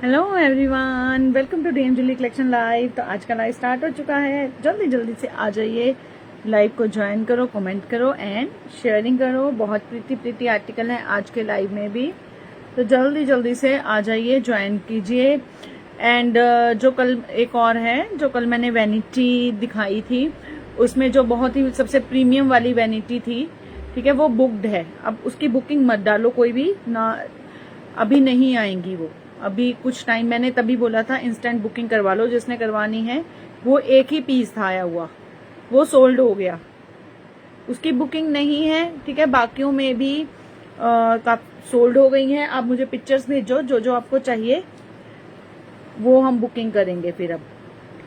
Hello everyone, welcome to DM Julie collection live. तो आज का लाइव स्टार्ट हो चुका है। जल्दी जल्दी से आ जाइए, लाइव को ज्वाइन करो, कमेंट करो एंड शेयरिंग करो। बहुत प्रीति आर्टिकल है आज के लाइव में भी, तो जल्दी जल्दी से आ जाइए, ज्वाइन कीजिए। एंड जो कल एक और है, जो कल मैंने वैनिटी दिखाई थी, उसमें जो बहुत ही सबसे प्रीमियम वाली वैनिटी थी, ठीक है, वो बुक्ड है। अब उसकी बुकिंग मत डालो कोई भी ना, अभी नहीं आएंगी वो। अभी कुछ टाइम, मैंने तभी बोला था इंस्टेंट बुकिंग करवा लो जिसने करवानी है। वो एक ही पीस था आया हुआ, वो सोल्ड हो गया, उसकी बुकिंग नहीं है, ठीक है। बाकियों में भी सोल्ड हो गई हैं। आप मुझे पिक्चर्स भेजो जो जो आपको चाहिए, वो हम बुकिंग करेंगे फिर। अब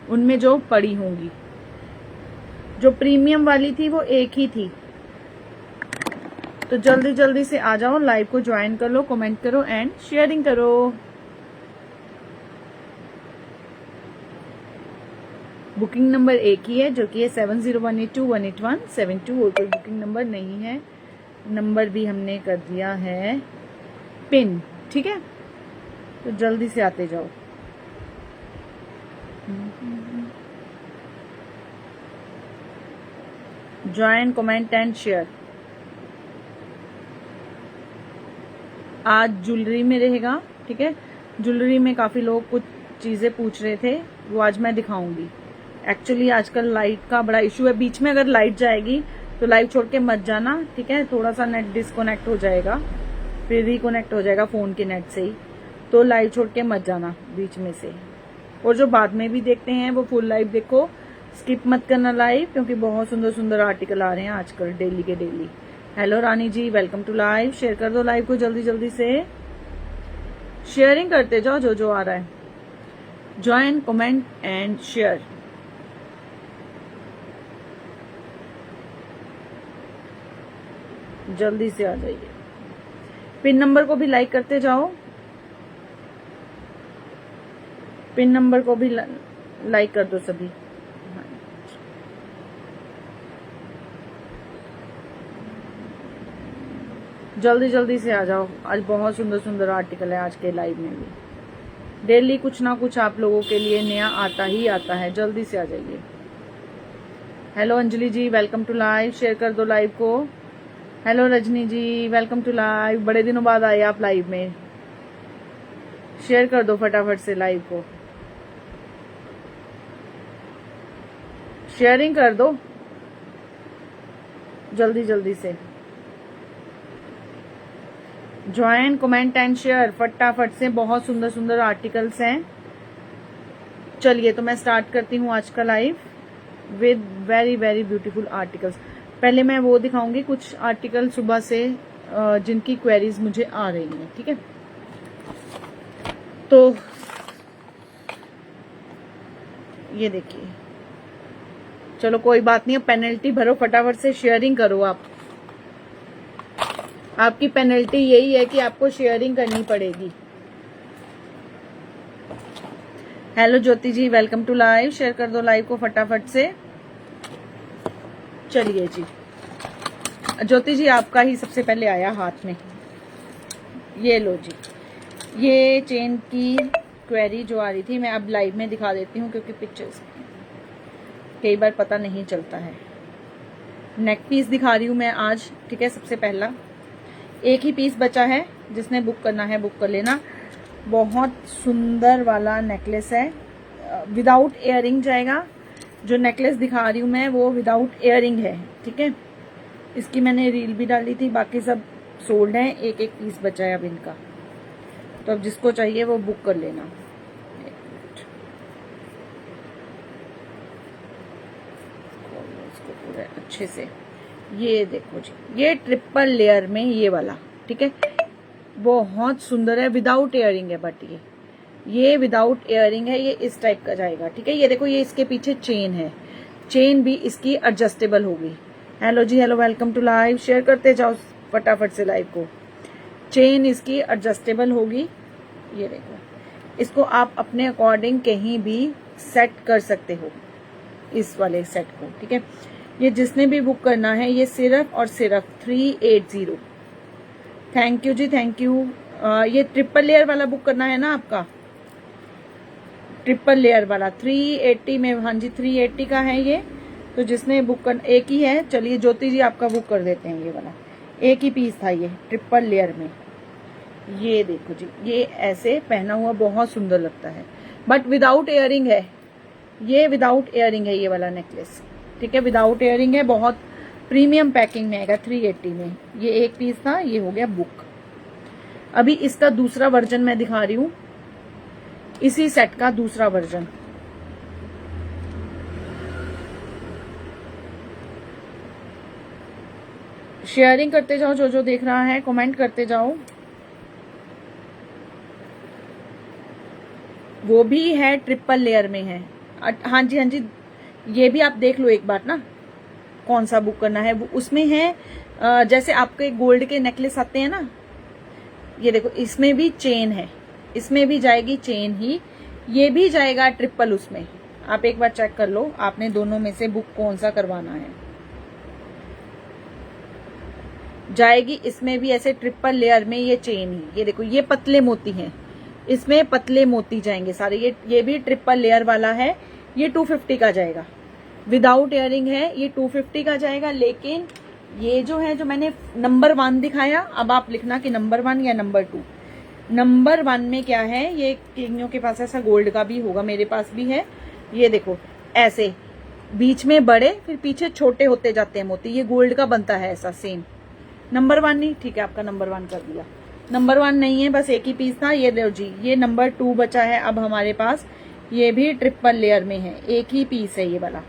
उनमें जो पड़ी होंगी, जो प्रीमियम वाली थी वो एक ही थी। तो जल्दी जल्दी से आ जाओ, लाइव को ज्वाइन कर लो, कमेंट करो एंड शेयरिंग करो। बुकिंग नंबर एक ही है, जो कि है 7018218172। और कोई बुकिंग नंबर नहीं है। नंबर भी हमने कर दिया है पिन, ठीक है। तो जल्दी से आते जाओ। Join, comment and share. आज ज्वेलरी में रहेगा, ठीक है। ज्वेलरी में काफी लोग कुछ चीजें पूछ रहे थे, वो आज मैं दिखाऊंगी। एक्चुअली आजकल लाइट का बड़ा इशू है, बीच में अगर लाइट जाएगी तो लाइव छोड़ के मत जाना, ठीक है। थोड़ा सा नेट डिस्कनेक्ट हो जाएगा, फिर रिकनेक्ट हो जाएगा फोन के नेट से ही, तो लाइव छोड़ के मत जाना बीच में से। और जो बाद में भी देखते हैं वो फुल लाइव देखो, स्किप मत करना लाइव, क्योंकि बहुत सुंदर सुंदर आर्टिकल आ रहे हैं आजकल डेली के daily. Hello Rani ji, welcome to live. Share कर दो लाइव को जल्दी जल्दी से, शेयरिंग करते जाओ जो जो आ रहा है। Join, comment and share. जल्दी से आ जाइए। पिन नंबर को भी लाइक करते जाओ, पिन नंबर को भी लाइक कर दो सभी। जल्दी जल्दी से आ जाओ, आज बहुत सुंदर सुंदर आर्टिकल है आज के लाइव में भी। डेली कुछ ना कुछ आप लोगों के लिए नया आता ही आता है, जल्दी से आ जाइए। Hello Anjali ji, welcome to live. Share कर दो लाइव को। Hello Rajni ji, welcome to live. बड़े दिनों बाद आए आप लाइव में, शेयर कर दो फटाफट से लाइव को, शेयरिंग कर दो जल्दी जल्दी से। ज्वाइन, कमेंट एंड शेयर फटाफट से। बहुत सुंदर सुंदर आर्टिकल्स हैं। चलिए, तो मैं स्टार्ट करती हूँ आज का live with very very beautiful articles. पहले मैं वो दिखाऊंगी कुछ आर्टिकल सुबह से जिनकी क्वेरीज मुझे आ रही हैं, ठीक है। तो ये देखिए, चलो कोई बात नहीं, पेनल्टी भरो फटाफट से, शेयरिंग करो आप। आपकी पेनल्टी यही है कि आपको शेयरिंग करनी पड़ेगी। Hello Jyoti ji, welcome to live. Share कर दो लाइव को फटाफट से। चलिए जी, ज्योति जी आपका ही सबसे पहले आया हाथ में, ये लो जी। ये चेन की क्वेरी जो आ रही थी, मैं अब लाइव में दिखा देती हूँ, क्योंकि पिक्चर्स कई बार पता नहीं चलता है। नेक पीस दिखा रही हूँ मैं आज, ठीक है। सबसे पहला एक ही पीस बचा है, जिसने बुक करना है बुक कर लेना। बहुत सुंदर वाला नेकलेस है, विदाउट इयरिंग जाएगा। जो नेकलेस दिखा रही हूँ मैं वो विदाउट इयरिंग है, ठीक है। इसकी मैंने रील भी डाली थी, बाकी सब सोल्ड है, एक एक पीस बचा है अब इनका। तो अब जिसको चाहिए वो बुक कर लेना। इसको पूरा अच्छे से, ये देखो जी, ये ट्रिपल लेयर में ये वाला, ठीक है। बहुत सुंदर है, विदाउट इयरिंग है, बट ये विदाउट इयरिंग है। ये इस टाइप का जाएगा, ठीक है। ये देखो, ये इसके पीछे चेन है, चेन भी इसकी एडजस्टेबल होगी। Hello ji, hello, welcome to live. Share करते जाओ फटाफट से लाइव को। चेन इसकी एडजस्टेबल होगी, ये देखो। इसको आप अपने अकॉर्डिंग कहीं भी सेट कर सकते हो, इस वाले सेट को, ठीक है। ये जिसने भी बुक करना है, ये सिर्फ और सिर्फ 380। Thank you ji, thank you. ये ट्रिपल लेयर वाला बुक करना है ना आपका, ट्रिपल लेयर वाला 380 में, हाँ जी 380 का है ये। तो जिसने बुक कर, एक ही है, चलिए ज्योति जी आपका बुक कर देते हैं। ये वाला एक ही पीस था ये ट्रिपल लेयर में। ये देखो जी, ये ऐसे पहना हुआ बहुत सुंदर लगता है, बट विदाउट इयरिंग है ये, विदाउट इयरिंग है ये वाला नेकलेस, ठीक है, विदाउट इयरिंग है। बहुत प्रीमियम पैकिंग में आएगा 380 में। ये एक पीस था, ये हो गया बुक। अभी इसका दूसरा वर्जन मैं दिखा रही हूँ, इसी सेट का दूसरा वर्जन। शेयरिंग करते जाओ, जो देख रहा है कमेंट करते जाओ। वो भी है ट्रिपल लेयर में है। हाँ जी हाँ जी, ये भी आप देख लो एक बार ना, कौन सा बुक करना है। वो उसमें है जैसे आपके गोल्ड के नेकलेस आते हैं ना, ये देखो इसमें भी चेन है, इसमें भी जाएगी चेन ही, ये भी जाएगा ट्रिपल उसमें। आप एक बार चेक कर लो, आपने दोनों में से बुक कौन सा करवाना है। जाएगी इसमें भी ऐसे ट्रिपल लेयर में ये चेन ही। ये देखो ये पतले मोती हैं, इसमें पतले मोती जाएंगे सारे। ये भी ट्रिपल लेयर वाला है, ये 250 का जाएगा। विदाउट इयरिंग है, ये 250 का जाएगा। लेकिन ये जो है, जो मैंने नंबर 1 दिखाया, अब आप लिखना कि नंबर 1 या नंबर 2। नंबर 1 में क्या है, ये किंगियों के पास ऐसा गोल्ड का भी होगा, मेरे पास भी है। ये देखो ऐसे बीच में बड़े, फिर पीछे छोटे होते जाते हैं मोती, ये गोल्ड का बनता है ऐसा सेम। नंबर 1 नहीं, ठीक है, आपका नंबर 1 कर दिया। नंबर 1 नहीं है, बस एक ही पीस था। ये दो जी, ये नंबर 2 बचा है अब हमारे पास। ये भी ट्रिपल लेयर में है, एक ही पीस है ये वाला,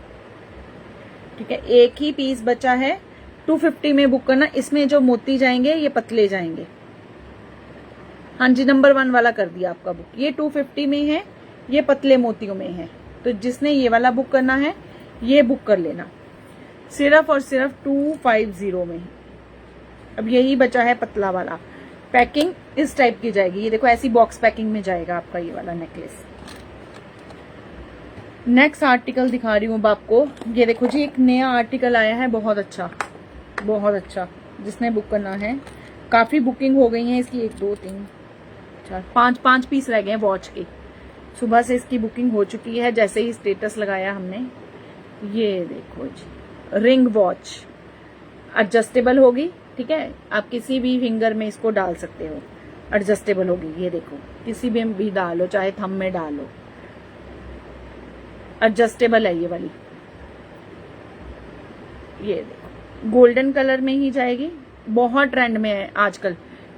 ठीक है, एक ही पीस बचा है। 250 में बुक करना। इसमें जो मोती जाएंगे ये पतले जाएंगे। हाँ जी, नंबर 1 वाला कर दिया आपका बुक। ये 250 में है, ये पतले मोतियों में है। तो जिसने ये वाला बुक करना है ये बुक कर लेना, सिर्फ और सिर्फ 250 में। अब यही बचा है पतला वाला। पैकिंग इस टाइप की जाएगी, ये देखो ऐसी बॉक्स पैकिंग में जाएगा आपका ये वाला नेकलेस। नेक्स्ट आर्टिकल दिखा रही हूँ अब आपको। ये देखो जी, एक नया आर्टिकल आया है, बहुत अच्छा बहुत अच्छा। जिसने बुक करना है, काफी बुकिंग हो गई है इसकी, 1 2 3 4 5 पीस रह गए हैं वॉच के। सुबह से इसकी बुकिंग हो चुकी है, जैसे ही स्टेटस लगाया हमने। ये देखो जी, रिंग वॉच एडजस्टेबल होगी, ठीक है, आप किसी भी फिंगर में इसको डाल सकते हो, एडजस्टेबल होगी। ये देखो किसी में भी डालो, चाहे थंब में डालो, एडजस्टेबल है ये वाली। ये देखो गोल्डन कलर में ही जाएगी, बहुत ट्रेंड में है आजकल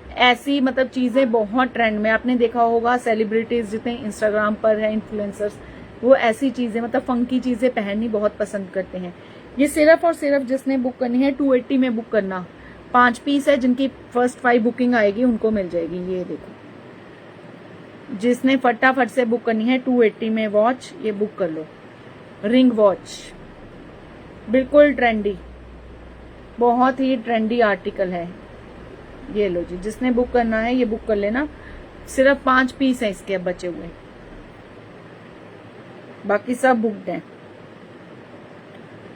ऐसी, मतलब चीजें बहुत ट्रेंड में। आपने देखा होगा सेलिब्रिटीज जितने इंस्टाग्राम पर है, इन्फ्लुएंसर्स, वो ऐसी चीजें, मतलब फंकी चीजें पहननी बहुत पसंद करते हैं। ये सिर्फ और सिर्फ जिसने बुक करनी है 280 में बुक करना। 5 पीस है, जिनकी फर्स्ट 5 बुकिंग आएगी उनको मिल जाएगी। ये देखो, जिसने फटाफट से बुक करनी है 280 में वॉच, ये बुक कर लो। रिंग वॉच बिल्कुल ट्रेंडी, बहुत ही ट्रेंडी आर्टिकल है। ये लो जी, जिसने बुक करना है ये बुक कर लेना। सिर्फ 5 पीस है इसके अब बचे हुए, बाकी सब बुकड हैं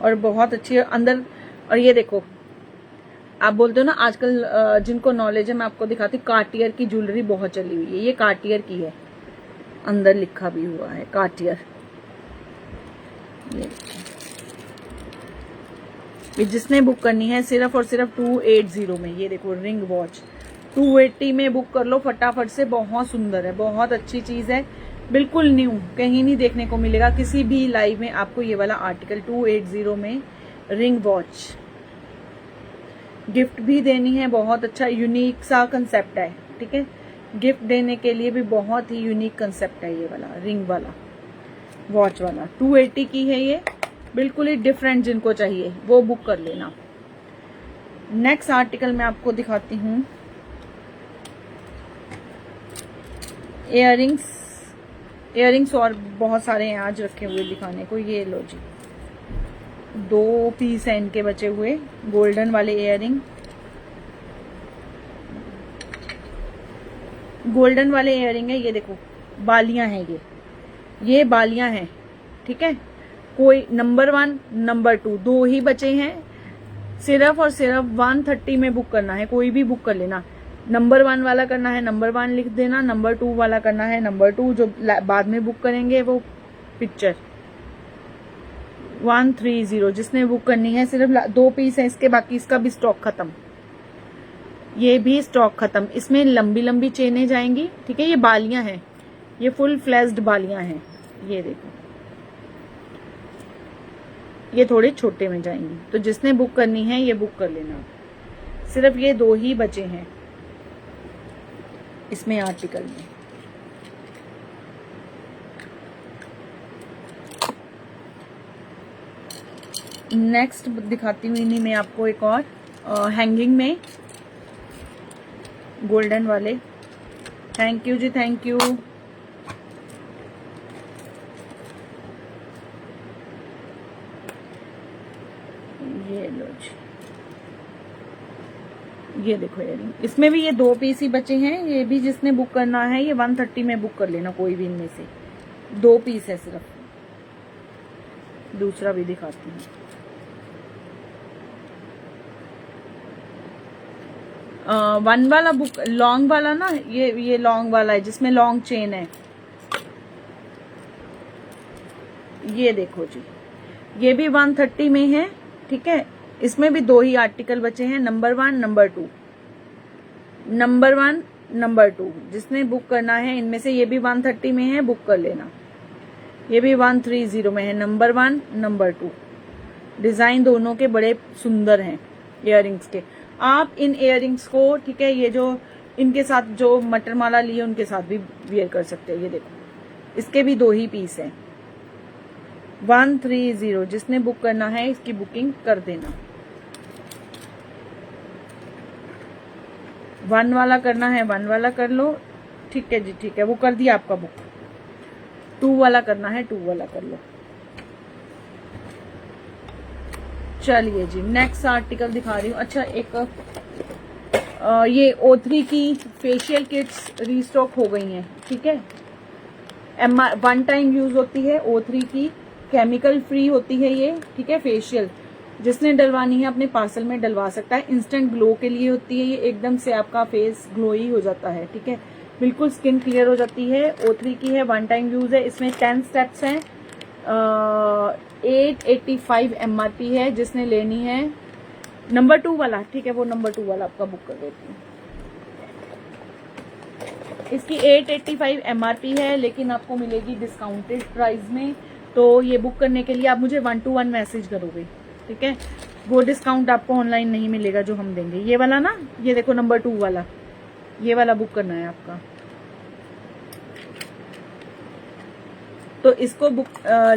और बहुत अच्छी है अंदर। और ये देखो, आप बोलते हो ना आजकल जिनको नॉलेज है, मैं आपको दिखाती हूँ। कार्टियर की ज्वेलरी बहुत चली हुई है, ये कार्टियर की है, अंदर लिखा भी हुआ है कार्टियर। ये जिसने बुक करनी है सिर्फ और सिर्फ 280 में। ये देखो रिंग वॉच 280 में बुक कर लो फटाफट से। बहुत सुंदर है, बहुत अच्छी चीज है, बिल्कुल न्यू, कहीं नहीं देखने को मिलेगा किसी भी लाइव में आपको ये वाला आर्टिकल। 280 में रिंग वॉच, गिफ्ट भी देनी है, बहुत अच्छा यूनिक सा कंसेप्ट है, ठीक है, गिफ्ट देने के लिए भी बहुत ही यूनिक कंसेप्ट है ये वाला रिंग वाला वॉच वाला। 280 की है ये, बिल्कुल ही डिफरेंट, जिनको चाहिए वो बुक कर लेना। नेक्स्ट आर्टिकल मैं आपको दिखाती हूँ, इयरिंग्स और बहुत सारे हैं आज रखे हुए दिखाने को। ये लो जी, 2 पीस है इनके बचे हुए, गोल्डन वाले इयरिंग, गोल्डन वाले इयरिंग है। ये देखो बालियां हैं, ये बालियां हैं, ठीक है। कोई नंबर 1 नंबर 2 2 ही बचे हैं। सिर्फ और सिर्फ 130 में बुक करना है, कोई भी बुक कर लेना। नंबर 1 वाला करना है नंबर 1 लिख देना, नंबर 2 वाला करना है नंबर 2, जो बाद में बुक करेंगे वो पिक्चर 130। जिसने बुक करनी है सिर्फ 2 पीस है इसके, बाकी इसका भी स्टॉक खत्म, ये भी स्टॉक खत्म। इसमें लंबी लंबी चेनें जाएंगी, ठीक है। ये बालियां हैं, ये फुल फ्लेश्ड बालियां हैं, ये देखो, ये थोड़े छोटे में जाएंगी। तो जिसने बुक करनी है ये बुक कर लेना। सिर्फ ये 2 ही बचे हैं इसमें आर्टिकल में। नेक्स्ट दिखाती हूँ इन्हीं में आपको एक और हैंगिंग में गोल्डन वाले। Thank you ji, thank you. ये लो जी, ये देखो इयरिंग, इसमें भी ये 2 पीस ही बचे हैं। ये भी जिसने बुक करना है ये 130 में बुक कर लेना, कोई भी इनमें से 2 पीस है सिर्फ। दूसरा भी दिखाती हूँ। वन वाला बुक, लॉन्ग वाला ना, ये लॉन्ग वाला है जिसमें लॉन्ग चेन है। ये देखो जी, ये भी 130 में है, ठीक है। इसमें भी 2 ही आर्टिकल बचे हैं, नंबर 1 नंबर 2, नंबर 1 नंबर 2। जिसने बुक करना है इनमें से, ये भी 130 में है, बुक कर लेना। ये भी 130 में है, नंबर 1 नंबर 2। डिजाइन दोनों के बड़े सुंदर हैं इयररिंग्स के। आप इन इयररिंग्स को, ठीक है, ये जो इनके साथ जो मटर माला ली है उनके साथ भी वियर कर सकते हैं। ये देखो, इसके भी 2 ही पीस हैं, 130। जिसने बुक करना है इसकी बुकिंग कर देना। 1 वाला करना है 1 वाला कर लो, ठीक है जी, ठीक है, वो कर दिया आपका बुक। 2 वाला करना है 2 वाला कर लो। चलिए जी, नेक्स्ट आर्टिकल दिखा रही हूँ। अच्छा, एक ये O3 की फेशियल किट्स रीस्टॉक हो गई हैं, ठीक है। वन टाइम यूज होती है O3 की, केमिकल फ्री होती है ये, ठीक है। फेशियल जिसने डलवानी है अपने पार्सल में डलवा सकता है। इंस्टेंट ग्लो के लिए होती है ये, एकदम से आपका फेस ग्लोई हो जाता है, ठीक है। बिल्कुल स्किन क्लियर हो जाती है। O3 की है, 1 टाइम यूज है। इसमें 10 स्टेप्स हैं। 885 MRP है। जिसने लेनी है नंबर 2 वाला, ठीक है, वो नंबर 2 वाला आपका बुक कर देती हूँ। इसकी 885 MRP है, लेकिन आपको मिलेगी डिस्काउंटेड प्राइस में। तो ये बुक करने के लिए आप मुझे 1 to 1 मैसेज करोगे, ठीक है। वो डिस्काउंट आपको ऑनलाइन नहीं मिलेगा जो हम देंगे। ये वाला ना, ये देखो नंबर 2 वाला, ये वाला बुक करना है आपका। तो इसको बुक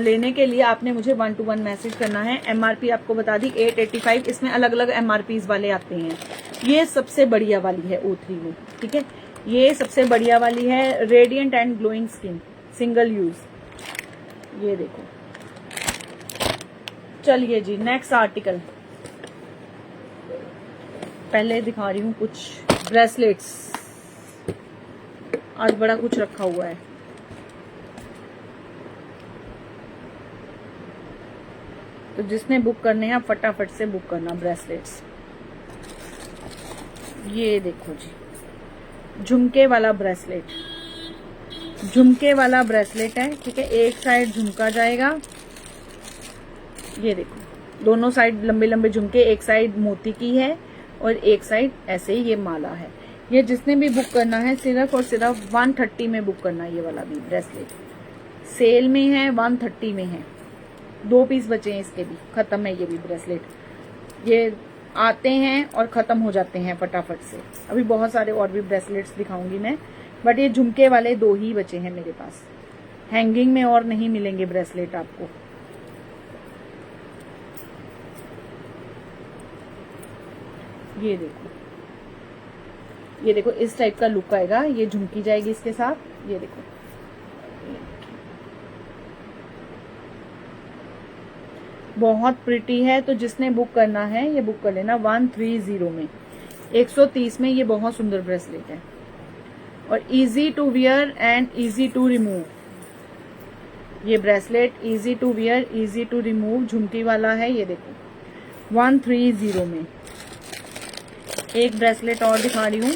लेने के लिए आपने मुझे 1 to 1 मैसेज करना है। MRP आपको बता दी 885। इसमें अलग अलग MRPs वाले आते हैं। ये सबसे बढ़िया वाली है O3 में, ठीक है। ये सबसे बढ़िया वाली है, radiant and glowing skin, single use. ये देखो। चलिए जी, नेक्स्ट आर्टिकल। पहले दिखा रही हूँ कुछ ब्रेसलेट्स। आज बड़ा कुछ रखा हुआ है। तो जिसने बुक करने हैं फटाफट से बुक करना ब्रेसलेट्स। ये देखो जी, झुमके वाला ब्रेसलेट, झुमके वाला ब्रेसलेट है, ठीक है। एक साइड झुमका जाएगा, ये देखो, दोनों साइड लंबे लंबे झुमके, एक साइड मोती की है और एक साइड ऐसे ही ये माला है। ये जिसने भी बुक करना है सिर्फ और सिर्फ 130 में बुक करना है। ये वाला भी ब्रेसलेट सेल में है, 130 में है। 2 पीस बचे हैं इसके भी, खत्म है ये भी ब्रेसलेट। ये आते हैं और खत्म हो जाते हैं फटाफट से। अभी बहुत सारे और भी ब्रेसलेट्स दिखाऊंगी मैं, बट ये झुमके वाले 2 ही बचे हैं मेरे पास। हैंगिंग में और नहीं मिलेंगे ब्रेसलेट आपको। ये देखो, ये देखो, इस टाइप का लुक आएगा। ये झुमकी जाएगी इसके साथ, ये देखो। बहुत प्रिटी है। तो जिसने बुक करना है ये बुक कर लेना 130 में, 130 में। ये बहुत सुंदर ब्रेसलेट है और easy to wear and easy to remove. ये bracelet easy to wear, easy to remove, झुमकी वाला है। ये देखो 130 में। एक ब्रेसलेट और दिखा रही हूँ,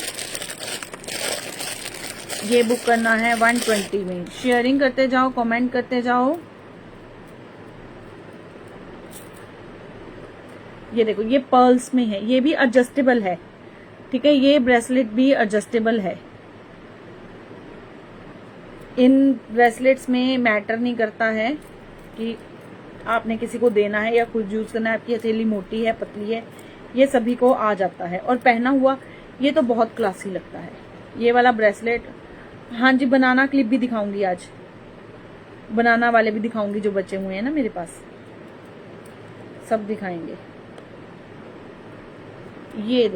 ये बुक करना है 120 में। शेयरिंग करते जाओ, कमेंट करते जाओ। ये देखो ये पर्ल्स में है, ये भी एडजस्टेबल है, ठीक है। ये ब्रेसलेट भी एडजस्टेबल है। इन ब्रेसलेट्स में मैटर नहीं करता है कि आपने किसी को देना है या खुद यूज करना है, आपकी हथेली मोटी है पतली है, ये सभी को आ जाता है। और पहना हुआ ये तो बहुत क्लासी लगता है ये वाला ब्रेसलेट। हाँ जी, बनाना क्लिप भी दिखाऊंगी आज, बनाना वाले भी दिखाऊंगी जो बचे हुए हैं ना मेरे पास, सब दिखाएंगे। ये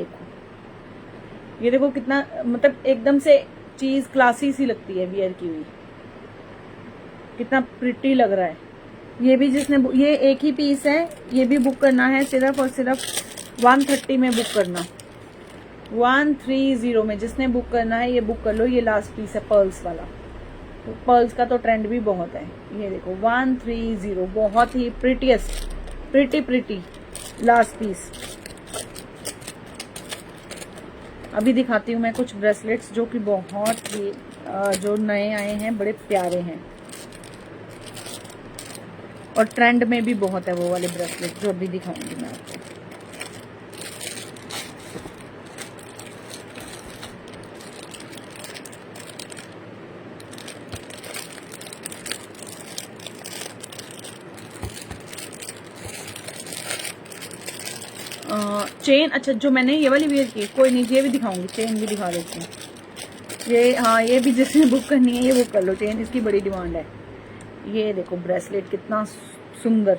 देखो कितना मतलब एकदम से चीज क्लासी सी लगती है वियर की हुई, कितना प्रिटी लग रहा है। ये भी ये एक ही पीस है, ये भी बुक करना है सिर्फ और सिर्फ 130 में बुक करना, 130 में जिसने बुक करना है ये बुक कर लो। ये लास्ट पीस है पर्ल्स वाला, तो पर्ल्स का तो ट्रेंड भी बहुत है। ये देखो 130, बहुत ही प्रिटी लास्ट पीस। अभी दिखाती हूँ मैं कुछ ब्रेसलेट्स जो कि बहुत ही जो नए आए हैं, बड़े प्यारे हैं और ट्रेंड में भी बहुत है वो वाले ब्रेसलेट जो अभी दिखाऊंगी मैं आपको। चेन, अच्छा जो मैंने ये वाली वेयर की, कोई नहीं, ये भी दिखाऊंगी, चेन भी दिखा देती हूँ। ये हाँ, ये भी जिसने बुक करनी है ये बुक कर लो, चेन इसकी बड़ी डिमांड है। ये देखो ब्रेसलेट कितना सुंदर,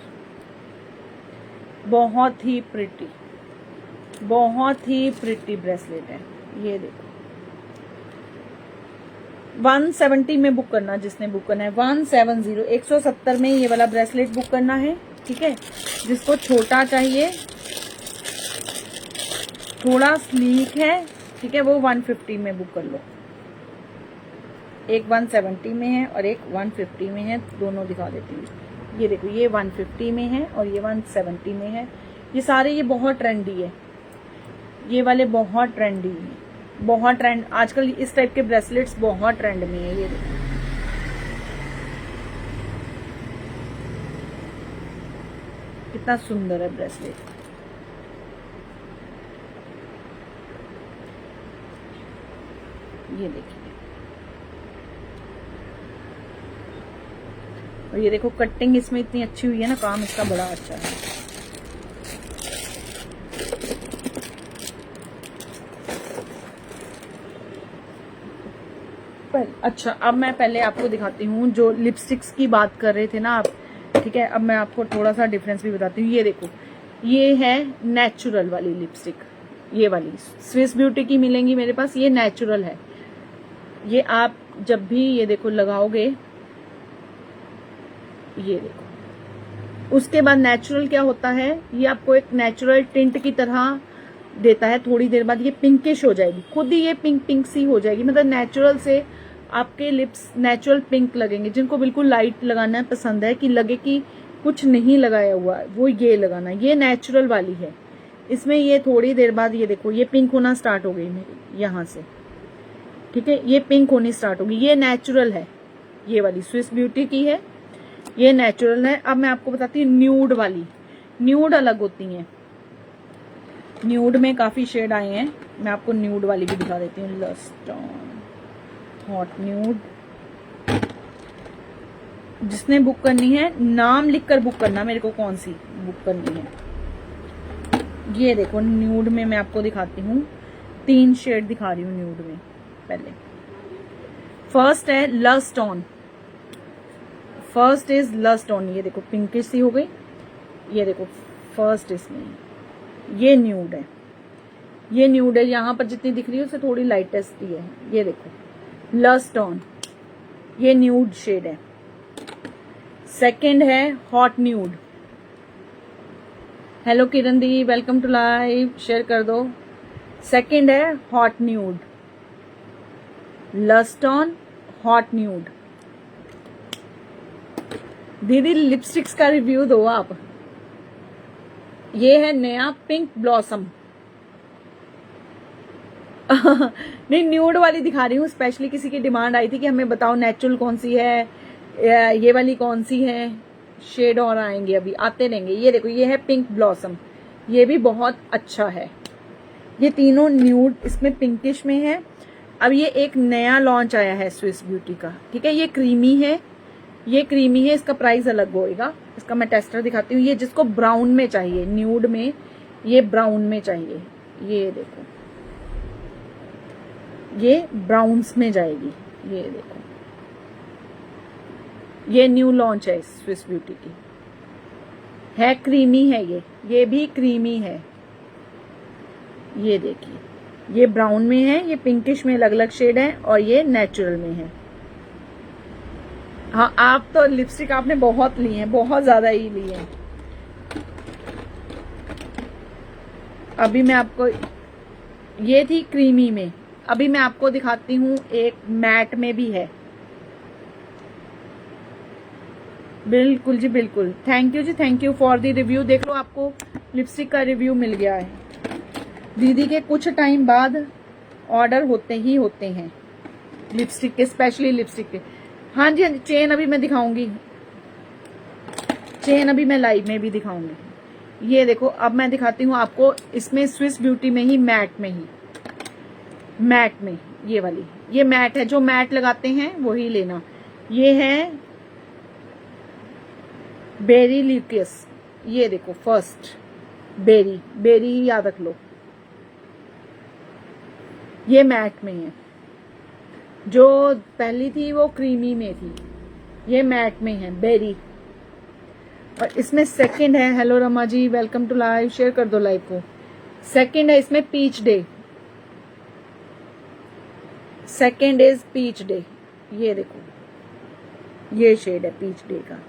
बहुत ही प्रिटी ब्रेसलेट है। ये देखो 170 में बुक करना जिसने बुक करना है, 170 170 में ये वाला ब्रेसलेट बुक करना है, ठीक है। जिसको छोटा चाहिए, थोड़ा स्लीक है, ठीक है, वो 150 में बुक कर लो। एक 170 में है और एक 150 में है, दोनों दिखा देती हूँ। ये देखो ये 150 में है और ये 170 में है। ये सारे ये बहुत ट्रेंडी है, ये वाले बहुत ट्रेंडी है, बहुत ट्रेंड आजकल इस टाइप के ब्रेसलेट्स बहुत ट्रेंड में है। ये देखो कितना सुंदर है ब्रेसलेट। ये देखिए, और ये देखो कटिंग इसमें इतनी अच्छी हुई है ना, काम इसका बड़ा अच्छा है। अच्छा, अब मैं पहले आपको दिखाती हूँ जो लिपस्टिक्स की बात कर रहे थे ना आप, ठीक है। अब मैं आपको थोड़ा सा डिफरेंस भी बताती हूँ। ये देखो ये है नेचुरल वाली लिपस्टिक, ये वाली स्विस ब्यूटी की मिलेंगी मेरे पास, ये नेचुरल है। ये आप जब भी ये देखो लगाओगे, ये देखो, उसके बाद नेचुरल क्या होता है, ये आपको एक नेचुरल टिंट की तरह देता है। थोड़ी देर बाद ये पिंकिश हो जाएगी, खुद ही ये पिंक सी हो जाएगी। मतलब नेचुरल से आपके लिप्स नेचुरल पिंक लगेंगे। जिनको बिल्कुल लाइट लगाना पसंद है कि लगे कि कुछ नहीं लगाया हुआ, वो ये लगाना, ये नेचुरल वाली है। इसमें ये थोड़ी देर बाद ये देखो ये पिंक होना स्टार्ट हो गई मेरी यहाँ से, ठीक है, ये पिंक होनी स्टार्ट होगी। ये नेचुरल है, ये वाली स्विस ब्यूटी की है, ये नेचुरल है। अब मैं आपको बताती हूँ न्यूड वाली। न्यूड अलग होती हैं, न्यूड में काफी शेड आए हैं, मैं आपको न्यूड वाली भी दिखा देती हूँ। लस्ट हॉट न्यूड, जिसने बुक करनी है नाम लिखकर बुक करना मेरे को कौन सी बुक करनी है। ये देखो न्यूड में मैं आपको दिखाती हूँ, 3 शेड दिखा रही हूँ न्यूड में। पहले फर्स्ट है lust on, first is lust on. ये देखो पिंकिश सी हो गई, ये देखो फर्स्ट इसमें ये न्यूड है, ये न्यूड है। यहाँ पर जितनी दिख रही है उससे थोड़ी लाइटेस्ट ही है। ये देखो लस्ट ऑन, ये न्यूड शेड है। सेकंड है हॉट न्यूड। हेलो किरण दी, वेलकम टू लाइव, शेयर कर दो। सेकंड है hot nude, lust on, hot nude. दीदी लिपस्टिक्स का रिव्यू दो आप। ये है नया पिंक ब्लॉसम। नहीं, न्यूड वाली दिखा रही हूँ स्पेशली, किसी की डिमांड आई थी कि हमें बताओ नेचुरल कौन सी है, ये वाली कौन सी है। शेड और आएंगे, अभी आते रहेंगे। ये देखो, ये है पिंक ब्लॉसम, ये भी बहुत अच्छा है। ये तीनों न्यूड इसमें पिंकिश में है। अब ये एक नया लॉन्च आया है स्विस ब्यूटी का, ठीक है। ये क्रीमी है, ये क्रीमी है, इसका प्राइस अलग होएगा। इसका मैं टेस्टर दिखाती हूँ। ये जिसको ब्राउन में चाहिए, न्यूड में, ये ब्राउन में चाहिए, ये देखो, ये ब्राउन्स में जाएगी। ये देखो, ये न्यू लॉन्च है स्विस ब्यूटी की, है क्रीमी है ये भी क्रीमी है। ये देखिए, ये ब्राउन में है, ये पिंकिश में अलग अलग शेड है, और ये नेचुरल में है। हाँ, आप तो लिपस्टिक आपने बहुत ली है, बहुत ज्यादा ही ली है। अभी मैं आपको, ये थी क्रीमी में, अभी मैं आपको दिखाती हूँ एक मैट में भी है। बिल्कुल जी, बिल्कुल। Thank you ji, thank you for the review. देख लो, आपको लिपस्टिक का रिव्यू मिल गया है। दीदी के कुछ टाइम बाद ऑर्डर होते ही होते हैं लिपस्टिक के, स्पेशली लिपस्टिक के। हाँ जी, हाँ जी। चेन अभी मैं दिखाऊंगी, चेन अभी मैं लाइव में भी दिखाऊंगी। ये देखो, अब मैं दिखाती हूँ आपको इसमें स्विस ब्यूटी में ही, मैट में ही, मैट में ये वाली, ये मैट है, जो मैट लगाते हैं वही लेना। ये है बेरी ल्यूकियस, ये देखो फर्स्ट बेरी, बेरी ही याद रख लो। ये मैट में है, जो पहली थी वो क्रीमी में थी, ये मैट में है बेरी। और इसमें सेकंड है, hello Rama ji, welcome to live, share कर दो लाइव को। सेकंड है इसमें peach day, second is peach day. ये देखो, ये शेड है पीच डे का।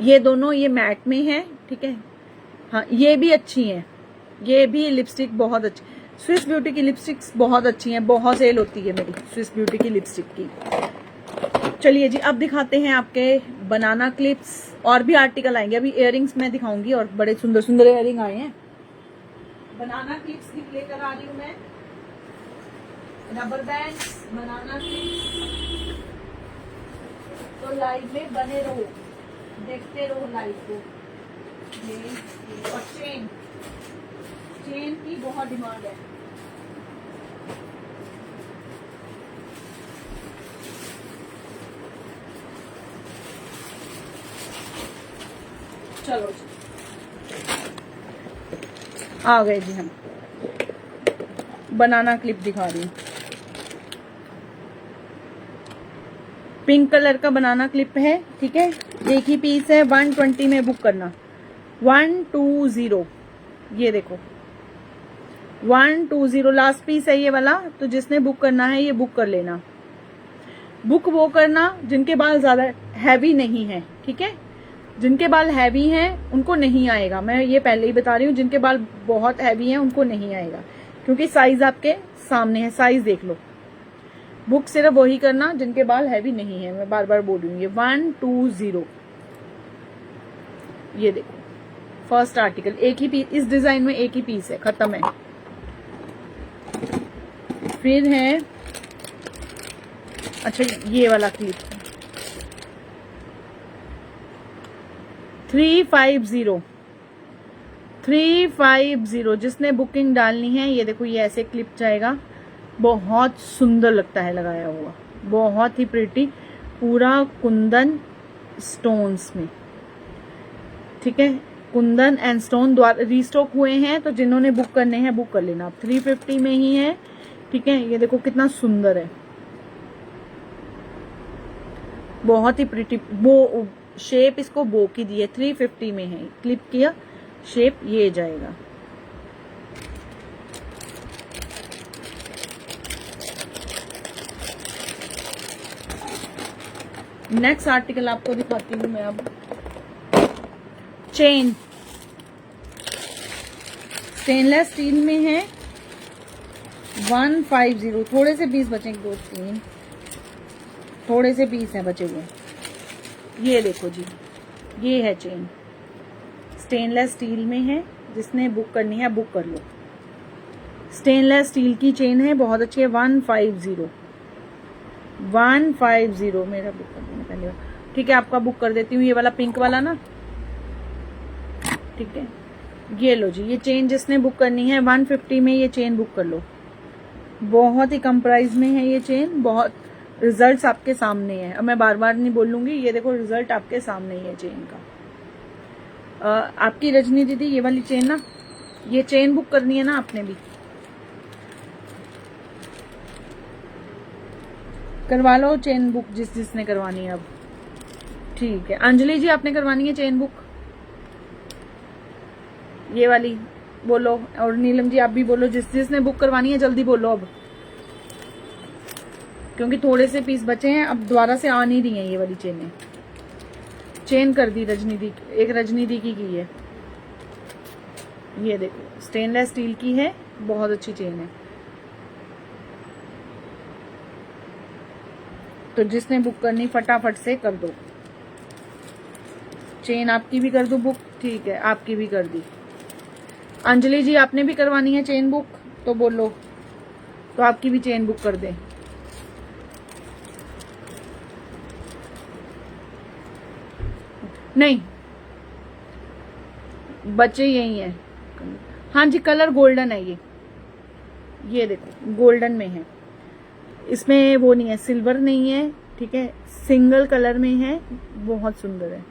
ये दोनों ये मैट में है, ठीक है। हाँ, ये भी अच्छी हैं, ये भी लिपस्टिक बहुत अच्छी। स्विस ब्यूटी की लिपस्टिक्स बहुत अच्छी हैं, बहुत सेल होती है मेरी स्विस ब्यूटी की लिपस्टिक की। चलिए जी, अब दिखाते हैं आपके बनाना क्लिप्स। और भी आर्टिकल आएंगे, अभी इयररिंग्स मैं दिखाऊंगी, और बड़े सुंदर सुंदर इयररिंग आए हैं। बनाना क्लिप्स लेकर आ रही हूँ मैं, रबर बैंड्स, बनाना क्लिप्स। तो लाइव में बने रहो, देखते रहो लाइव को। और चेन, चेन की बहुत डिमांड है। चलो जी, आ गए जी हम। बनाना क्लिप दिखा रही हूँ, पिंक कलर का बनाना क्लिप है, ठीक है। एक ही पीस है, 120 में बुक करना, 120। ये देखो 120 लास्ट पीस है ये वाला। तो जिसने बुक करना है ये बुक कर लेना। बुक वो करना जिनके बाल ज्यादा हैवी नहीं है, ठीक है। जिनके बाल हैवी हैं उनको नहीं आएगा, मैं ये पहले ही बता रही हूँ। जिनके बाल बहुत हैवी हैं उनको नहीं आएगा, क्योंकि साइज आपके सामने है, साइज देख लो। बुक सिर्फ वही करना जिनके बाल हैवी नहीं है, मैं बार बार बोल रही हूँ। ये 120, ये देखो फर्स्ट आर्टिकल, एक ही पीस, इस डिजाइन में एक ही पीस है, खत्म है। फिर है, अच्छा ये वाला क्लिप 350, जिसने बुकिंग डालनी है। ये देखो, ये ऐसे क्लिप जाएगा, बहुत सुंदर लगता है लगाया हुआ, बहुत ही प्रिटी, पूरा कुंदन स्टोन्स में, ठीक है। कुंदन एंड स्टोन द्वारा रीस्टॉक हुए हैं, तो जिन्होंने बुक करने हैं बुक कर लेना। 350 में ही है, ठीक है। ये देखो कितना सुंदर है, बहुत ही प्रिटी। बो शेप इसको बो की दी है, 350 में है, क्लिप किया शेप ये जाएगा। नेक्स्ट आर्टिकल आपको दिखाती हूँ मैं अब। चेन स्टेनलेस स्टील में है, 150। थोड़े से पीस बचे, 2 3 थोड़े से पीस हैं बचे हुए। ये देखो जी, ये है चेन, स्टेनलेस स्टील में है। जिसने बुक करनी है बुक कर लो। स्टेनलेस स्टील की चेन है, बहुत अच्छी है। 150 मेरा बुक कर देना पहले। ठीक है, आपका बुक कर देती हूँ, ये वाला पिंक वाला ना। ठीक है, ये लो जी, ये चेन जिसने बुक करनी है 150 में ये चेन बुक कर लो। बहुत ही कम प्राइस में है ये चेन, बहुत रिजल्ट्स आपके सामने है। अब मैं बार बार नहीं बोलूंगी, ये देखो रिजल्ट आपके सामने ही है चेन का। आपकी रजनी दीदी ये वाली चेन ना, ये चेन बुक करनी है ना आपने भी, करवा लो चेन बुक जिसने करवानी है अब। ठीक है, अंजलि जी आपने करवानी है चेन बुक ये वाली, बोलो। और नीलम जी आप भी बोलो, जिसने बुक करवानी है जल्दी बोलो अब, क्योंकि थोड़े से पीस बचे हैं, अब दोबारा से आ नहीं रही हैं ये वाली चेनें। चेन कर दी रजनी दी, एक रजनी दी की है, ये देखो स्टेनलेस स्टील की है, बहुत अच्छी चेन है। तो जिसने बुक करनी फटाफट से कर दो। चेन आपकी भी कर दो बुक। ठीक है, आपकी भी कर दी। अंजलि जी आपने भी करवानी है चेन बुक तो बोलो, तो आपकी भी चेन बुक कर दे। नहीं, बच्चे यही है। हाँ जी, कलर गोल्डन है ये देखो गोल्डन में है, इसमें वो नहीं है, सिल्वर नहीं है। ठीक है, सिंगल कलर में है, बहुत सुंदर है।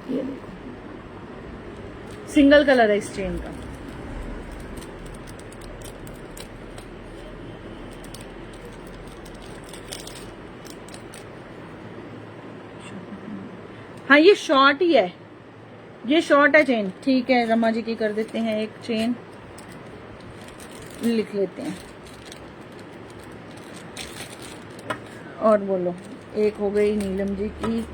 ये देखो सिंगल कलर है इस चेन का। हाँ ये शॉर्ट ही है, ये शॉर्ट है चेन। ठीक है, रमा जी की कर देते हैं एक चेन, लिख लेते हैं। और बोलो, एक हो गई नीलम जी की,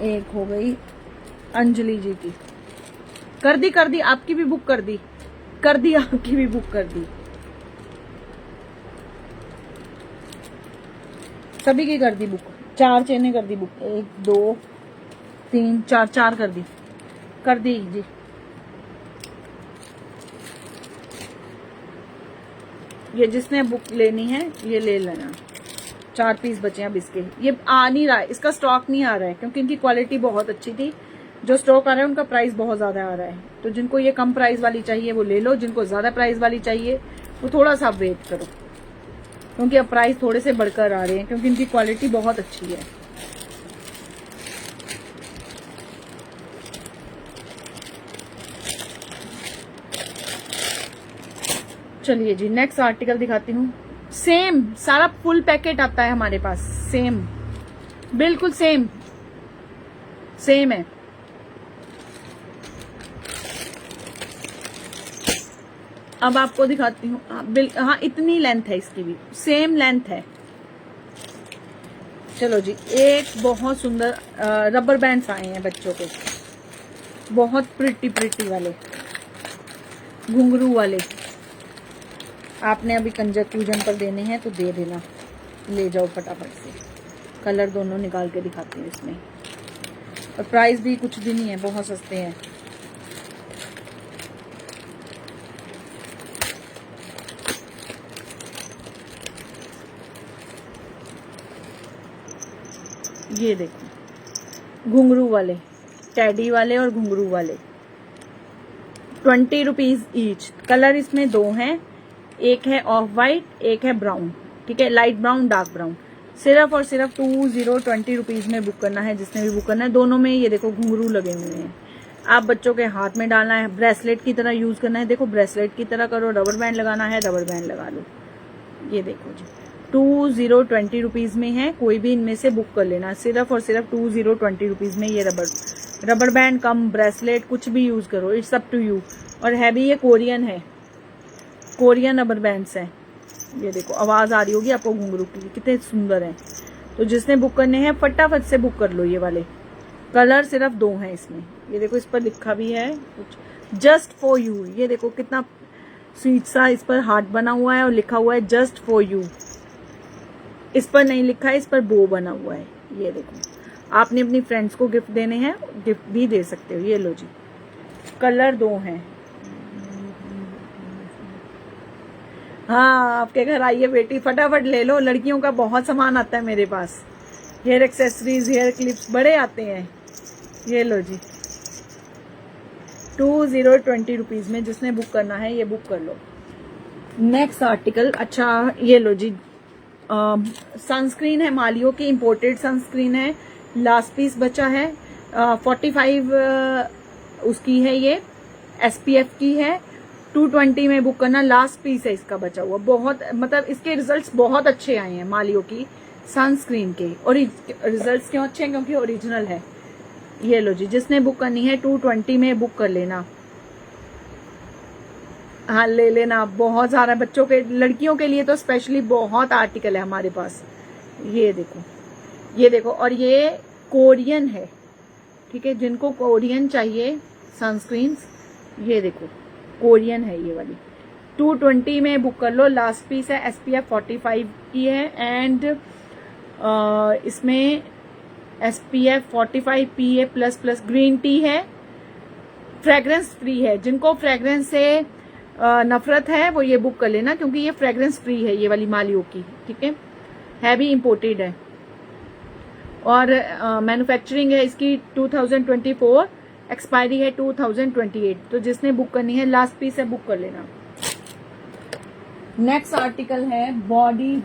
एक हो गई अंजलि जी की। कर दी आपकी भी बुक कर दी, आपकी भी बुक कर दी, सभी की कर दी बुक। 4 चेनें कर दी बुक, 1 2 3 4 कर दी जी। ये जिसने बुक लेनी है ये ले लेना। 4 पीस बचे हैं अब इसके। ये आ नहीं रहा है, इसका स्टॉक नहीं आ रहा है, क्योंकि इनकी क्वालिटी बहुत अच्छी थी। जो स्टॉक आ रहा है उनका प्राइस बहुत ज्यादा आ रहा है। तो जिनको ये कम प्राइस वाली चाहिए वो ले लो, जिनको ज्यादा प्राइस वाली चाहिए वो थोड़ा सा वेट करो, क्योंकि अब प्राइस थोड़े से बढ़कर आ रहे हैं, क्योंकि इनकी क्वालिटी बहुत अच्छी है। चलिए जी, नेक्स्ट आर्टिकल दिखाती हूँ। सेम सारा फुल पैकेट आता है हमारे पास, सेम बिल्कुल सेम है। अब आपको दिखाती हूँ। हाँ इतनी लेंथ है इसकी भी, सेम लेंथ है। चलो जी, एक बहुत सुंदर रबर बैंड्स आए हैं बच्चों के, बहुत प्रिटी वाले, घुंघरू वाले। आपने अभी कंजक पूजन पर देने हैं तो दे देना, ले जाओ फटाफट से। कलर दोनों निकाल के दिखाती हूँ इसमें, और प्राइस भी कुछ भी नहीं है, बहुत सस्ते हैं। ये देखो घुंघरू वाले, टैडी वाले और घुंघरू वाले, 20 रुपीज ईच। कलर इसमें 2 हैं, एक है ऑफ वाइट, एक है ब्राउन। ठीक है, लाइट ब्राउन डार्क ब्राउन। सिर्फ और सिर्फ 20 रुपीज में बुक करना है, जिसने भी बुक करना है। दोनों में ये देखो घुंघरू लगे हुए हैं। आप बच्चों के हाथ में डालना है, ब्रेसलेट की तरह यूज करना है। देखो ब्रेसलेट की तरह करो, रबर बैंड लगाना है रबर बैंड लगा लो। ये देखो जी, 20 रुपीज में है, कोई भी इनमें से बुक कर लेना। सिर्फ और सिर्फ 20 रुपीज में ये रबर बैंड कम ब्रेसलेट कुछ भी यूज करो, इट्स अप टू यू। और है भी ये कोरियन है, कोरियन रबर बैंड्स हैं। ये देखो आवाज आ रही होगी आपको घुंघरू की, कितने सुंदर हैं। तो जिसने बुक करने हैं फटाफट से बुक कर लो ये वाले। कलर सिर्फ 2 हैं इसमें। ये देखो इस पर लिखा भी है कुछ, जस्ट फॉर यू। ये देखो कितना स्वीट सा इस पर हार्ट बना हुआ है और लिखा हुआ है जस्ट फॉर यू। इस पर नहीं लिखा है, इस पर बो बना हुआ है। ये देखो, आपने अपनी फ्रेंड्स को गिफ्ट देने हैं, गिफ्ट भी दे सकते हो। ये लो जी, कलर 2 हैं। हाँ, आपके घर आइए बेटी, फटाफट ले लो, लड़कियों का बहुत सामान आता है मेरे पास। हेयर एक्सेसरीज, हेयर क्लिप्स बड़े आते हैं। ये लो जी, 2020 रुपीज में, जिसने बुक करना है ये बुक कर लो। नेक्स्ट आर्टिकल, अच्छा ये लो जी, सनस्क्रीन है मालियो की, इंपोर्टेड सनस्क्रीन है, लास्ट पीस बचा है। 45 उसकी है, ये SPF की है, 220 में बुक करना, लास्ट पीस है इसका बचा हुआ। बहुत मतलब इसके रिजल्ट्स बहुत अच्छे आए हैं मालियो की सनस्क्रीन के। और रिजल्ट्स क्यों अच्छे हैं? क्योंकि ओरिजिनल है। ये लो जी, जिसने बुक करनी है 220 में बुक कर लेना। हाँ ले लेना, बहुत सारा बच्चों के, लड़कियों के लिए तो स्पेशली बहुत आर्टिकल है हमारे पास। ये देखो, ये देखो, और ये कोरियन है, ठीक है, जिनको कोरियन चाहिए सनस्क्रीन्स, ये देखो कोरियन है ये वाली, 220 में बुक कर लो, लास्ट पीस है, SPF 45 की है, एंड इसमें SPF 45 PA++ ग्रीन टी है, फ्रेग्रेंस फ्री है। जिनको फ्रेग्रेंस से नफरत है वो ये बुक कर लेना, क्योंकि ये फ्रेग्रेंस फ्री है ये वाली मालियो की, ठीक है भी इम्पोर्टेड है। और मैन्युफैक्चरिंग है इसकी 2024, एक्सपायरी है 2028। तो जिसने बुक करनी है, लास्ट पीस है, बुक कर लेना। नेक्स्ट आर्टिकल है बॉडी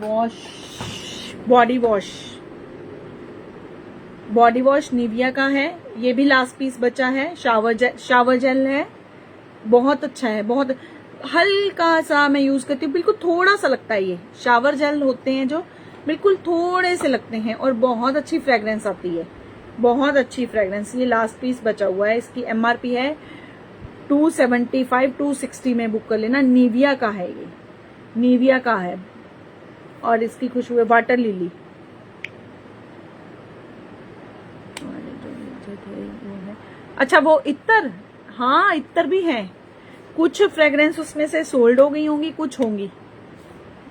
वॉश निविया का है, ये भी लास्ट पीस बचा है। शावर जेल है, बहुत अच्छा है, बहुत हल्का सा मैं यूज करती हूँ, बिल्कुल थोड़ा सा लगता है। ये शावर जेल होते हैं जो बिल्कुल थोड़े से लगते हैं, और बहुत अच्छी फ्रेग्रेंस आती है, बहुत अच्छी फ्रेग्रेंस। ये लास्ट पीस बचा हुआ है, इसकी MRP है 275, 260 में बुक कर लेना। निविया का है, ये निविया का है, और इसकी खुशबू है वाटर लिली। अच्छा वो इत्तर, हाँ इत्तर भी है, कुछ फ्रेग्रेंस उसमें से सोल्ड हो गई होंगी, कुछ होंगी।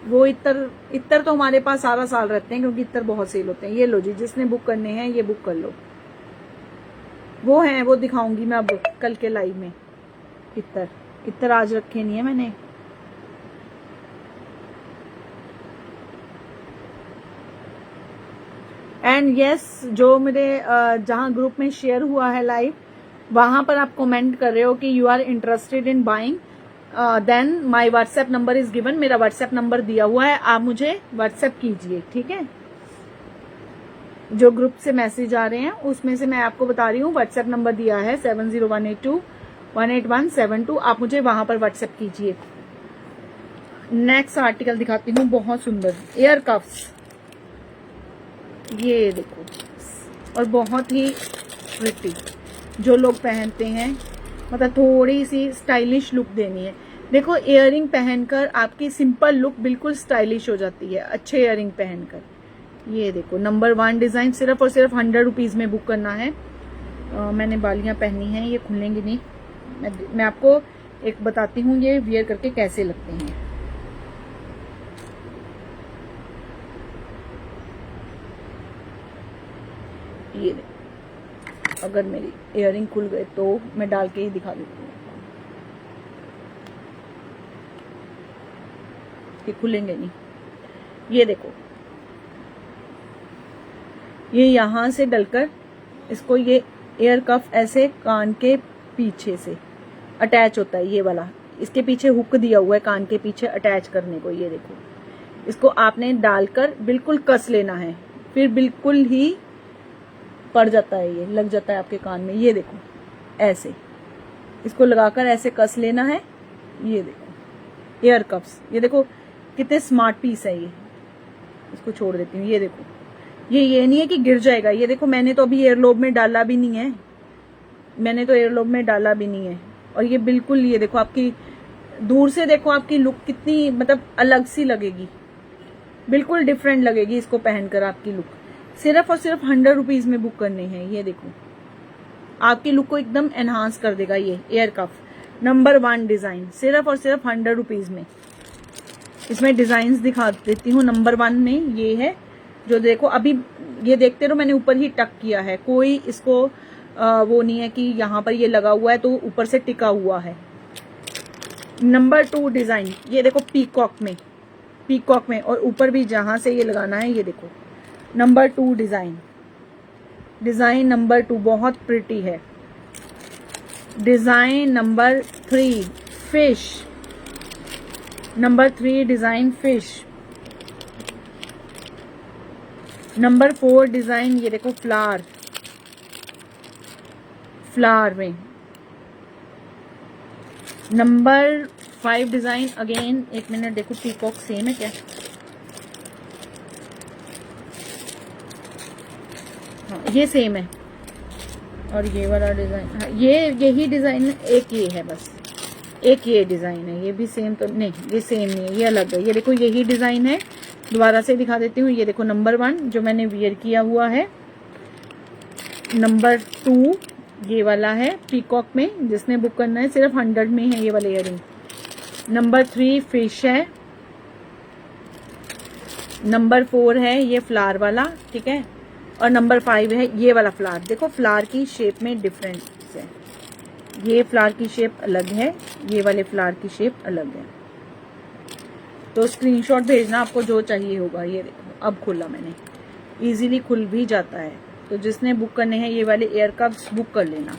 वो इत्तर तो हमारे पास सारा साल रहते हैं, क्योंकि इत्तर बहुत सेल होते हैं। ये लो जी, जिसने बुक करने हैं ये बुक कर लो। वो हैं, वो दिखाऊंगी मैं अब कल के लाइव में। इत्तर आज रखे नहीं है मैंने। एंड यस, जो मेरे जहां ग्रुप में शेयर हुआ है लाइव, वहां पर आप कमेंट कर रहे हो कि you are interested in buying, then my WhatsApp number is given. मेरा व्हाट्सएप नंबर दिया हुआ है, आप मुझे व्हाट्सएप कीजिए, ठीक है। जो ग्रुप से मैसेज आ रहे हैं उसमें से मैं आपको बता रही हूँ, व्हाट्सएप नंबर दिया है 7018218172। आप मुझे वहां पर व्हाट्सएप कीजिए। नेक्स्ट आर्टिकल दिखाती हूँ, बहुत सुंदर एयर कफ्स, ये देखो, और बहुत ही प्रिटी, जो लोग पहनते हैं, मतलब थोड़ी सी स्टाइलिश लुक देनी है। देखो इयररिंग पहनकर आपकी सिंपल लुक बिल्कुल स्टाइलिश हो जाती है, अच्छे इयररिंग पहनकर। ये देखो नंबर 1 डिजाइन, सिर्फ और सिर्फ 100 रुपीज में बुक करना है। मैंने बालियां पहनी हैं, ये खुलेंगी नहीं। मैं आपको एक बताती हूँ ये वियर करके कैसे लगते हैं। ये देखो, अगर मेरी इयररिंग खुल गए तो मैं डाल के ही दिखा देती हूँ, ये खुलेंगे नहीं। ये देखो, ये यहां से डलकर इसको, ये एयर कफ ऐसे कान के पीछे से अटैच होता है, ये वाला इसके पीछे हुक दिया हुआ है कान के पीछे अटैच करने को। ये देखो, इसको आपने डालकर बिल्कुल कस लेना है, फिर बिल्कुल ही पड़ जाता है, ये लग जाता है आपके कान में। ये देखो ऐसे इसको लगाकर ऐसे कस लेना है। ये देखो एयर कफ्स, ये देखो कितने स्मार्ट पीस है ये। इसको छोड़ देती हूँ। ये देखो, ये नहीं है कि गिर जाएगा। ये देखो, मैंने तो अभी एयरलोब में डाला भी नहीं है, और ये बिल्कुल, ये देखो आपकी दूर से देखो आपकी लुक कितनी मतलब अलग सी लगेगी, बिल्कुल डिफरेंट लगेगी इसको पहनकर आपकी लुक। सिर्फ और सिर्फ 100 रुपीज में बुक करने हैं। ये देखो, आपकी लुक को एकदम एनहांस कर देगा ये एयर कफ नंबर 1 डिजाइन, सिर्फ और सिर्फ 100 रुपीज में। इसमें डिजाइन दिखा देती हूँ। नंबर 1 में ये है, जो देखो अभी ये देखते रहो, मैंने ऊपर ही टक किया है, कोई इसको वो नहीं है कि यहाँ पर ये लगा हुआ है तो ऊपर से टिका हुआ है। नंबर 2 डिजाइन, ये देखो पीकॉक में, और ऊपर भी जहां से ये लगाना है ये देखो नंबर 2 डिजाइन नंबर 2 बहुत प्रिटी है। Design number 3 fish, number 3 design fish. Number 4 design ये देखो फ्लावर में। नंबर 5 डिजाइन अगेन, एक मिनट देखो पीकॉक सेम है क्या? हाँ ये सेम है, और ये वाला डिजाइन, हाँ यही डिजाइन है, एक ये है बस, एक ये डिजाइन है। ये भी सेम तो नहीं, ये सेम नहीं है, ये अलग है। ये देखो यही डिजाइन है, दोबारा से दिखा देती हूँ। ये देखो नंबर 1 जो मैंने वियर किया हुआ है, नंबर 2 ये वाला है पीकॉक में, जिसने बुक करना है सिर्फ 100 में है ये वाले इयररिंग। नंबर 3 फिश है, नंबर 4 है ये फ्लावर वाला, ठीक है, और नंबर 5 है ये वाला फ्लावर। देखो फ्लावर की शेप में डिफरेंस है, ये फ्लावर की शेप अलग है, ये वाले फ्लावर की शेप अलग है। तो स्क्रीनशॉट भेजना आपको जो चाहिए होगा। ये देखो अब खोला मैंने, इजीली खुल भी जाता है। तो जिसने बुक करने हैं ये वाले एयर कप्स बुक कर लेना,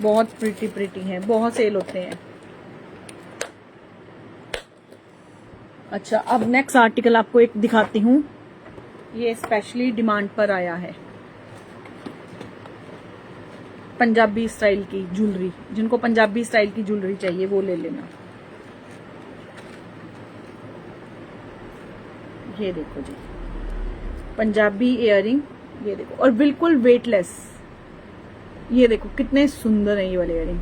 बहुत प्रिटी हैं, बहुत सेल होते हैं। अच्छा अब नेक्स्ट आर्टिकल आपको एक दिखाती हूँ, ये स्पेशली डिमांड पर आया है। पंजाबी स्टाइल की ज्वेलरी, जिनको पंजाबी स्टाइल की ज्वेलरी चाहिए वो ले लेना। ये देखो जी पंजाबी इयररिंग, ये देखो, और बिल्कुल वेटलेस। ये देखो कितने सुंदर है ये वाले इयररिंग,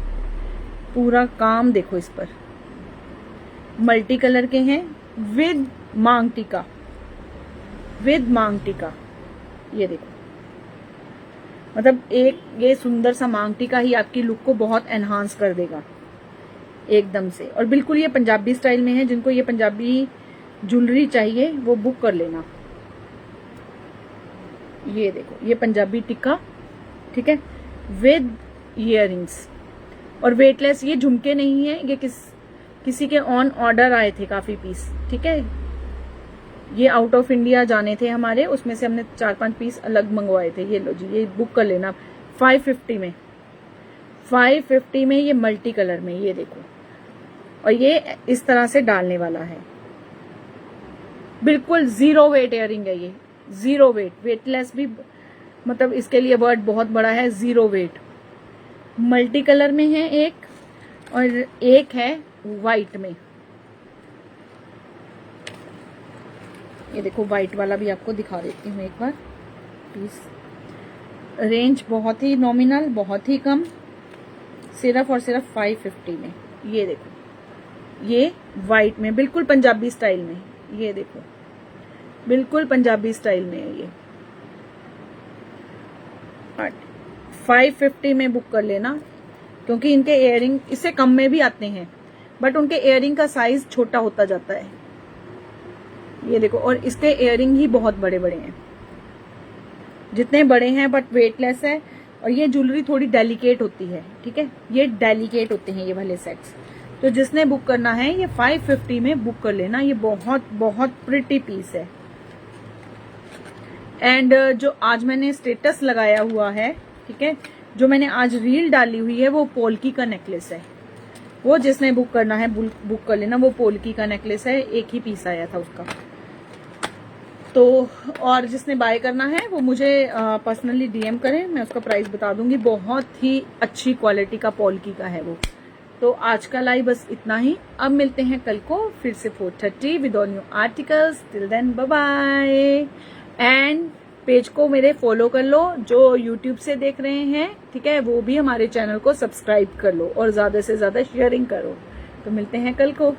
पूरा काम देखो इस पर, मल्टी कलर के हैं विद मांग टीका, ये देखो, मतलब एक ये सुंदर सा मांग टीका ही आपकी लुक को बहुत एनहांस कर देगा एकदम से। और बिल्कुल ये पंजाबी स्टाइल में है, जिनको ये पंजाबी ज्वेलरी चाहिए वो बुक कर लेना। ये देखो ये पंजाबी टिक्का, ठीक है, विद इयररिंग्स, और वेटलेस। ये झुमके नहीं है, ये किसी के ऑन ऑर्डर आए थे काफी पीस, ठीक है, ये आउट ऑफ इंडिया जाने थे हमारे, उसमें से हमने 4-5 पीस अलग मंगवाए थे। ये लो जी, ये बुक कर लेना 550 में ये मल्टी कलर में, ये देखो, और ये इस तरह से डालने वाला है। बिल्कुल 0 वेट इयररिंग है ये, 0 वेट, वेटलेस भी, मतलब इसके लिए वर्ड बहुत बड़ा है, 0 वेट। मल्टी कलर में है एक, और एक है व्हाइट में। ये देखो व्हाइट वाला भी आपको दिखा देती हूँ एक बार प्लीज। रेंज बहुत ही नॉमिनल, बहुत ही कम, सिर्फ और सिर्फ 550 में। ये देखो ये व्हाइट में, बिल्कुल पंजाबी स्टाइल में, ये देखो बिल्कुल पंजाबी स्टाइल में है ये। 550 में बुक कर लेना, क्योंकि इनके इयररिंग इससे कम में भी आते हैं, बट उनके इयररिंग का साइज छोटा होता जाता है। ये देखो, और इसके इयररिंग ही बहुत बड़े बड़े हैं, जितने बड़े हैं, बट वेटलेस है। और ये ज्वेलरी थोड़ी डेलिकेट होती है, ठीक है, ये डेलिकेट होते हैं ये वाले सेट्स। तो जिसने बुक करना है ये 550 में बुक कर लेना, ये बहुत बहुत प्रिटी पीस है। एंड जो आज मैंने स्टेटस लगाया हुआ है, ठीक है, जो मैंने आज रील डाली हुई है, वो पोल्की का नेकलेस है। वो जिसने बुक करना है बुक कर लेना, वो पोल्की का नेकलेस है, एक ही पीस आया था उसका। तो और जिसने बाय करना है वो मुझे पर्सनली डीएम करें, मैं उसका प्राइस बता दूंगी। बहुत ही अच्छी क्वालिटी का पोल्की का है वो। तो आज का लाइव बस इतना ही, अब मिलते हैं कल को फिर से 4:30 with all new articles. Till then bye bye, and page को मेरे फॉलो कर लो, जो यूट्यूब से देख रहे हैं, ठीक है, वो भी हमारे चैनल को सब्सक्राइब कर लो और ज्यादा से ज्यादा शेयरिंग करो। तो मिलते हैं कल को।